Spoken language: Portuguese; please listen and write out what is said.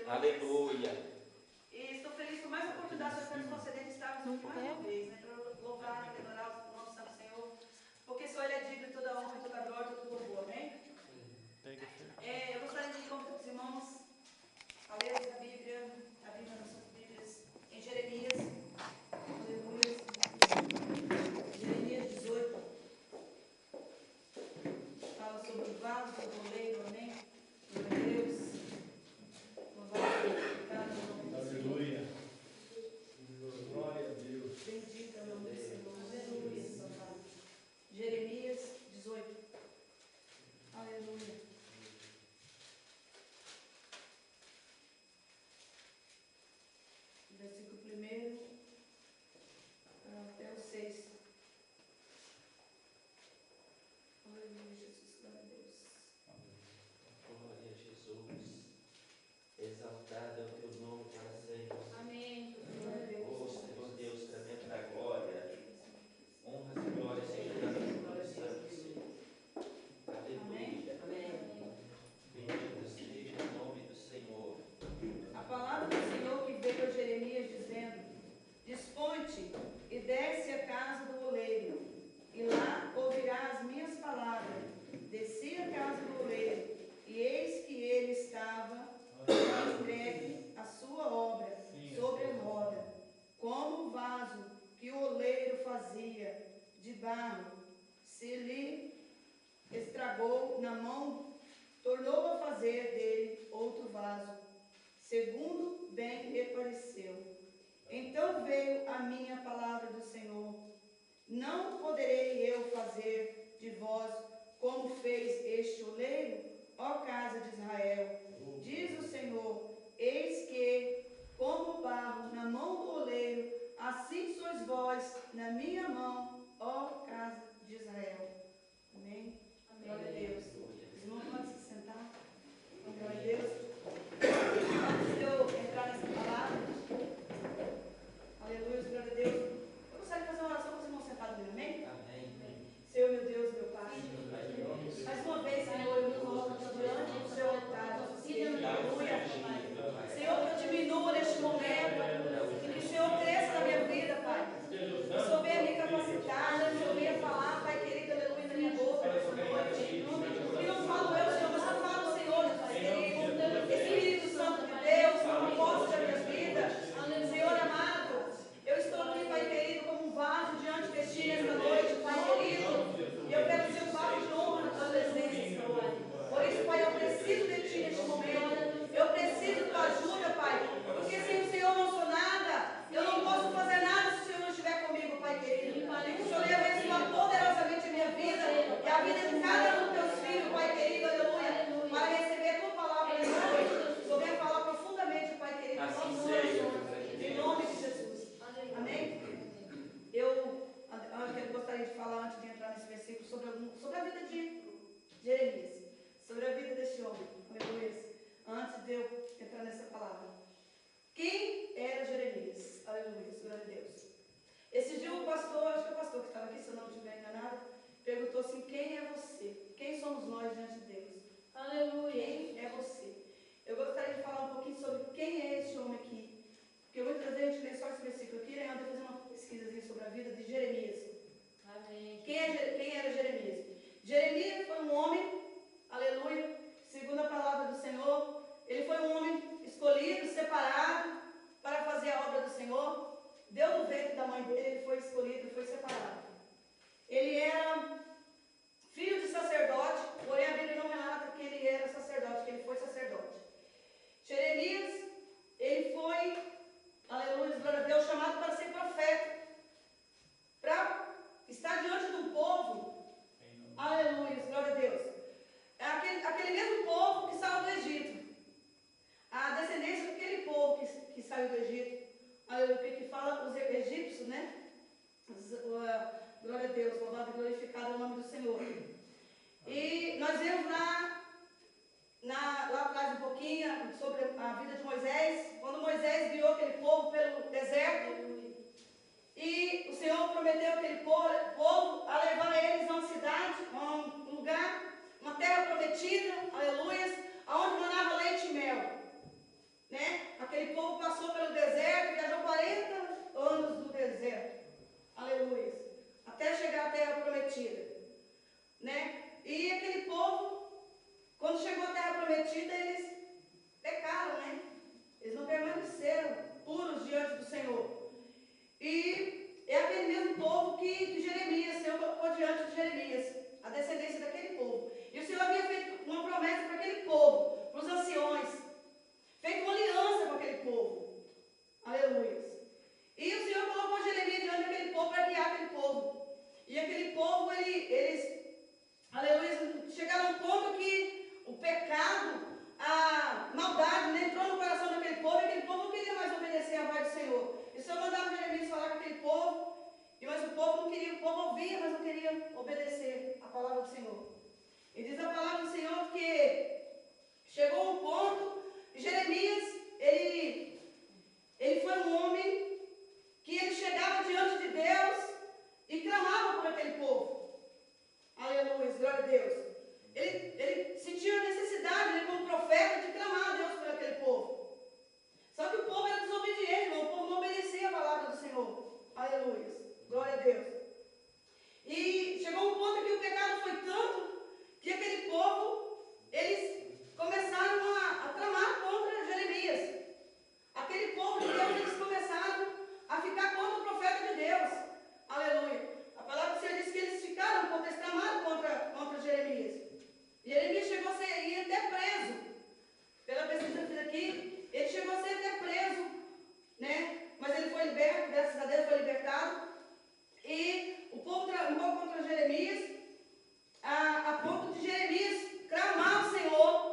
Aleluia. E estou feliz com mais uma oportunidade que Deus nos conceder de estarmos aqui mais uma vez, né? Para louvar e adorar o nosso Santo Senhor. Porque só Ele é digno de toda honra, toda glória, todo louvor, amém? Eu gostaria de convidar os irmãos a ler a Bíblia nas suas Bíblias, em Jeremias. Aleluia. Jeremias 18. Fala sobre o vaso, o oleiro, amém? Glória a Deus. Aleluia. Glória a Deus. Bendito é o nome do Senhor. Aleluia. Jeremias 18. Aleluia. Versículo 1 até o 6. Aleluia, Jesus. Glória a Deus. Glória a Jesus. Exaltado é o teu nome para sempre. Amém. Glória a Deus. Oh, Senhor Deus, tremendo da glória. Honras e glórias sejam dadas ao nome santo, Senhor. Aleluia. Amém. Bendito seja o nome do Senhor. A palavra do Senhor que veio a Jeremias dizendo: Dispõe-te e desce à casa do oleiro, e lá ouvirás as minhas palavras. Desci à casa do oleiro, e eis que ele estava entregue a sua obra sobre a roda, como o vaso que o oleiro fazia de barro, se lhe estragou na mão, tornou a fazer dele outro vaso, segundo bem lhe pareceu. Então veio a minha palavra do Senhor: Não poderei eu fazer de vós como fez este oleiro, ó casa de Israel? Diz o Senhor: Eis que, como barro na mão do oleiro, assim sois vós na minha mão, ó casa de Israel. Amém? Glória a Deus. Os irmãos podem se sentar. Glória a Deus. Antes de eu entrar nessa palavra, aleluia, glória a Deus, eu gostaria de fazer uma oração com os irmãos sentados ali, amém? Amém. Senhor, meu Deus, meu Pai, mais uma vez, Senhor, eu me coloco diante do seu altar, aleluia. Senhor, que eu diminua neste momento, e que o Senhor cresça na minha vida, Pai. Que o Senhor venha me capacitar, que o Senhor venha falar, Pai querido, aleluia, na minha boca, nessa noite. Que não falo eu, Senhor, mas eu falo o Senhor, Pai querido. Espírito Santo de Deus, toma posse da minha vida. Senhor amado, eu estou aqui, Pai querido, como um vaso diante de Ti nesta noite, Pai querido. E eu quero ser um vaso de honra na Tua presença, Senhor. Por isso, Pai, eu preciso de Ti neste momento. Eu preciso da Tua ajuda, Pai. Porque sem o Senhor não sou nada. Eu não posso fazer nada se o Senhor não estiver comigo, Pai querido. O Senhor ia abençoar poderosamente a minha vida e a vida de cada um dos Teus filhos, Pai querido, aleluia. Para receber a Tua palavra nesta noite. O Senhor venha falar profundamente, Pai querido, Assim seja. em nome de Jesus. Amém? Eu gostaria de falar, antes de entrar nesse versículo, sobre a vida de Jeremias, sobre a vida deste homem, aleluia, antes de eu entrar nessa palavra. Quem era Jeremias? Aleluia, glória a Deus. Esse dia o pastor, acho que é o pastor que estava aqui, se eu não estiver enganado, perguntou assim: quem é você? Quem somos nós diante de Deus? Aleluia. Quem é você? Eu gostaria de falar um pouquinho sobre quem é esse homem aqui. Porque muitas vezes a gente lê só esse versículo aqui, né? Eu vou fazer uma pesquisazinha sobre a vida de Jeremias. Amém. Quem era Jeremias? Jeremias foi um homem, aleluia, segundo a palavra do Senhor. Ele foi um homem escolhido, separado para fazer a obra do Senhor. Deu no ventre da mãe dele, ele foi escolhido, foi separado. Ele era filho de sacerdote, porém a Bíblia não relata que ele era sacerdote, que ele foi sacerdote. Jeremias, ele foi, aleluia, glória a Deus, chamado para ser profeta, para estar diante do povo, aleluia, glória a Deus. Aquele mesmo povo que saiu do Egito, a descendência daquele povo que saiu do Egito, aleluia, que fala os egípcios, né? Glória a Deus, louvado e glorificado é o nome do Senhor. E nós vemos lá atrás um pouquinho sobre a vida de Moisés, quando Moisés guiou aquele povo pelo deserto, e o Senhor prometeu aquele povo a levar eles a uma cidade, a um lugar, uma terra prometida, aleluia, aonde manava leite e mel, né? a voz do Senhor. E o Senhor mandava Jeremias falar com aquele povo, mas o povo não queria, o povo ouvia, mas não queria obedecer a palavra do Senhor. E diz a palavra do Senhor que chegou um ponto, e Jeremias, ele foi um homem que ele chegava diante de Deus e clamava por aquele povo. Aleluia, glória a Deus. Ele sentia a necessidade, ele como profeta, de clamar a Deus por aquele povo. Só que o povo era desobediente, irmão. O povo não obedecia a palavra do Senhor. Aleluia, glória a Deus. E chegou um ponto que o pecado foi tanto que aquele povo, eles começaram a tramar contra Jeremias. Aquele povo de Deus, eles começaram a ficar contra o profeta de Deus. Aleluia. A palavra do Senhor diz que eles ficaram, eles tramaram contra Jeremias. Jeremias chegou a ser, ia até preso. Pela pesquisa que eu fiz aqui, ele chegou a ser até preso, né? Mas ele foi liberto, graças a Deus foi libertado. E o povo tramou contra Jeremias, a ponto de Jeremias clamar ao Senhor